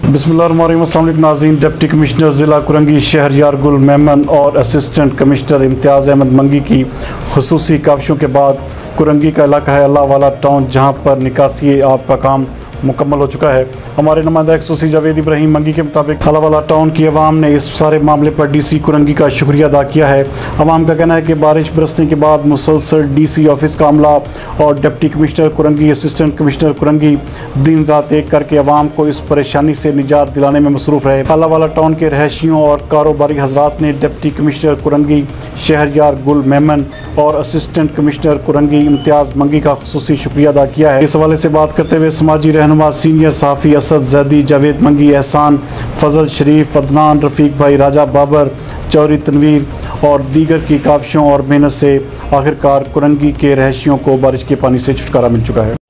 बिस्मिल्लाहिर्रहमानिर्रहीम। अस्सलाम वालेकुम नाज़रीन। डिप्टी कमिश्नर ज़िला कुरंगी शहरियारमेमन और असिस्टेंट कमिश्नर इम्तियाज़ अहमद मंगी की खुसूसी काविशों के बाद कुरंगी का इलाका है अल्लाह वाला टाउन, जहां पर निकासी आब का काम मुकम्मल हो चुका है। हमारे नुमाइंदा एक्सोसी जावेद इब्राहिम मंगी के मुताबिक अल्लाह वाला टाउन की आवाम ने इस सारे मामले पर डीसी कुरंगी का शुक्रिया अदा किया है। आवाम का कहना है कि बारिश बरसने के बाद मुसलसल डीसी ऑफिस का अमला और deputy commissioner Korangi, assistant commissioner Korangi दिन रात एक करके आवाम को इस परेशानी से निजात दिलाने में मसरूफ़ रहे। अल्लाह वाला टाउन के रहायशियों और कारोबारी हजरात ने डिप्टी कमिश्नर कुरंगी शहरियारमेमन और असिस्टेंट कमिश्नर कुरंगी इम्तियाज़ मंगी का खुसूसी शुक्रिया अदा किया है। इस हवाले से बात करते हुए समाजी रहनुमा सीनियर सहाफ़ी असद जैदी, जावेद मंगी, एहसान, फजल शरीफ, अदनान, रफ़ीक भाई, राजा बाबर, चौरी तनवीर और दीगर की काविशों और मेहनत से आखिरकार कुरंगी के रहायशियों को बारिश के पानी से छुटकारा मिल चुका है।